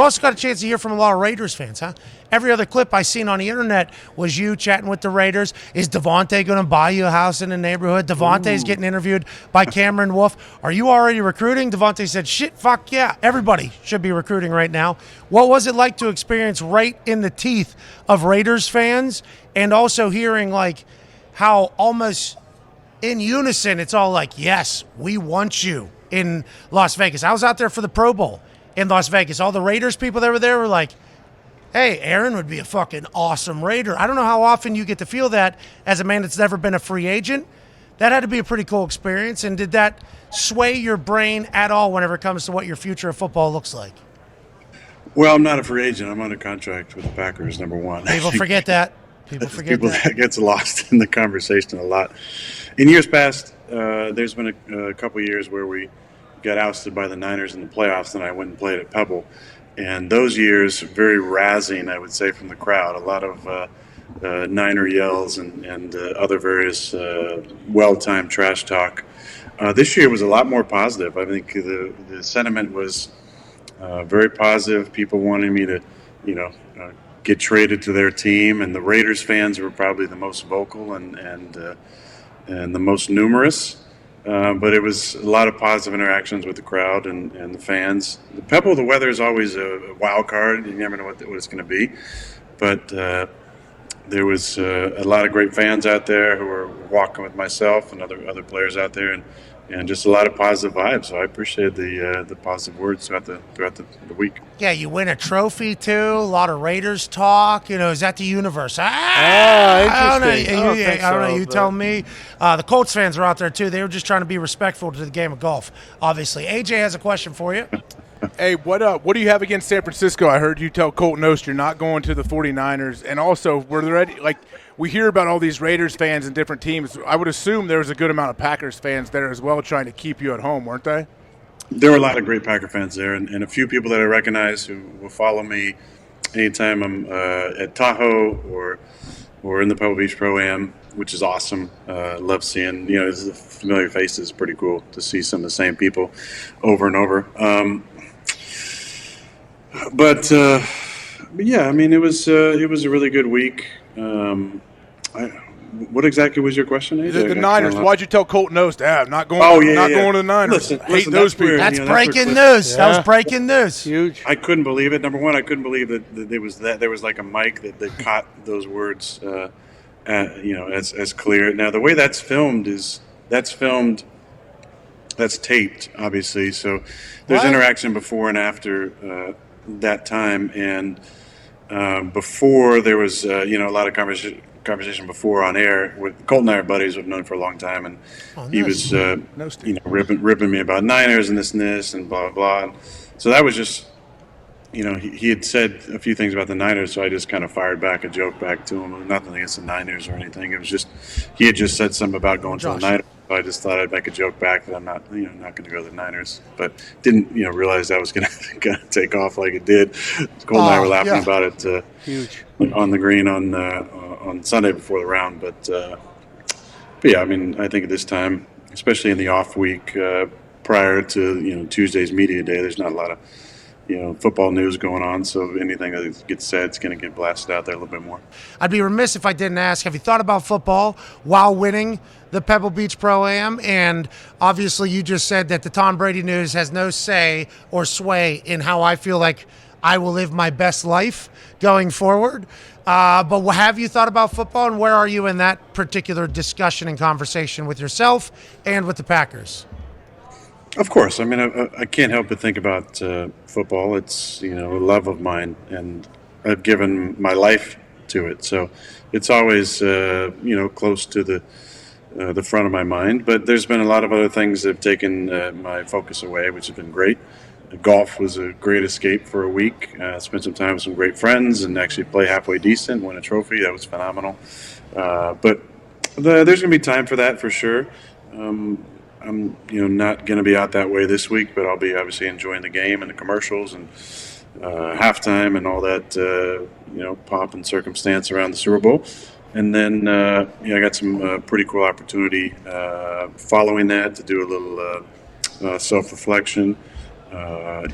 Also got a chance to hear from a lot of Raiders fans, huh? Every other clip I seen on the internet was you chatting with the Raiders. Is Devontae going to buy you a house in the neighborhood? Devontae's getting interviewed by Cameron Wolf. Are you already recruiting? Devontae said, shit, fuck yeah. Everybody should be recruiting right now. What was it like to experience right in the teeth of Raiders fans, and also hearing like how almost in unison it's all like, yes, we want you in Las Vegas. I was out there for the Pro Bowl in Las Vegas. All the Raiders people that were there were like, hey, Aaron would be a fucking awesome Raider. I don't know how often you get to feel that as a man that's never been a free agent. That had to be a pretty cool experience. And did that sway your brain at all whenever it comes to what your future of football looks like? Well, I'm not a free agent. I'm under contract with the Packers, number one. People forget that. That gets lost in the conversation a lot. In years past, there's been a couple years where we got ousted by the Niners in the playoffs, and I went and played at Pebble. And those years, very razzing, I would say, from the crowd. A lot of Niner yells and other various well-timed trash talk. This year was a lot more positive. I think the sentiment was very positive. People wanted me to, get traded to their team, and the Raiders fans were probably the most vocal and the most numerous. But it was a lot of positive interactions with the crowd and the fans. The Pebble, the weather is always a wild card. You never know what it's going to be. But there was a lot of great fans out there who were walking with myself and other players out there, and just a lot of positive vibes. So I appreciate the positive words throughout the week. Yeah, you win a trophy too. A lot of Raiders talk. Is that the universe? Interesting. I don't know. You but... tell me. The Colts fans were out there too. They were just trying to be respectful to the game of golf. Obviously, AJ has a question for you. Hey, what do you have against San Francisco? I heard you tell Colton Oast you're not going to the 49ers. And also, were there any, we hear about all these Raiders fans and different teams. I would assume there was a good amount of Packers fans there as well trying to keep you at home, weren't they? There were a lot of great Packer fans there, and a few people that I recognize who will follow me anytime I'm at Tahoe or in the Pebble Beach Pro-Am, which is awesome. Love seeing, the familiar faces. Pretty cool to see some of the same people over and over. But yeah, I mean, it was a really good week. What exactly was your question, AJ? The Niners. Why'd you tell Colton Oast, not going to the Niners? Listen, those people. That's breaking news. That was breaking news. Huge. I couldn't believe it. Number one, I couldn't believe that there was like a mic that caught those words, as clear. Now the way that's filmed that's taped, obviously. So there's interaction before and after that time, and before there was a lot of conversation before on air. With Colton and I are buddies. We've known for a long time, and he was ripping me about Niners and this and blah blah blah. And so that was just he had said a few things about the Niners, so I just kind of fired back a joke back to him. Nothing against the Niners or anything. It was just he had just said something about going to the Niners. So I just thought I'd make a joke back that I'm not going to go to the Niners, but didn't realize that was going to take off like it did. Cole and I were laughing about it huge on the green on Sunday before the round. But yeah, I mean, I think at this time, especially in the off week prior to Tuesday's media day, there's not a lot of football news going on, so anything that gets said is going to get blasted out there a little bit more. I'd be remiss if I didn't ask, have you thought about football while winning the Pebble Beach Pro-Am? And obviously you just said that the Tom Brady news has no say or sway in how I feel like I will live my best life going forward. But have you thought about football, and where are you in that particular discussion and conversation with yourself and with the Packers? Of course. I mean, I can't help but think about football. It's, a love of mine, and I've given my life to it. So it's always, close to the front of my mind. But there's been a lot of other things that have taken my focus away, which have been great. Golf was a great escape for a week. Spent some time with some great friends and actually play halfway decent, win a trophy. That was phenomenal. But there's going to be time for that for sure. I'm not going to be out that way this week, but I'll be obviously enjoying the game and the commercials and halftime and all that pomp and circumstance around the Super Bowl. And then I got some pretty cool opportunity following that to do a little self-reflection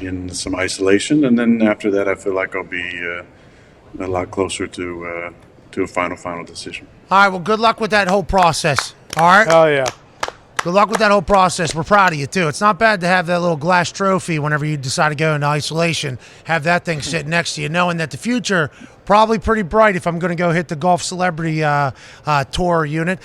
in some isolation, and then after that, I feel like I'll be a lot closer to a final decision. All right, well, good luck with that whole process. All right? Oh, yeah. Good luck with that whole process. We're proud of you, too. It's not bad to have that little glass trophy whenever you decide to go into isolation, have that thing sitting next to you, knowing that the future probably pretty bright if I'm going to go hit the Golf Celebrity Tour unit.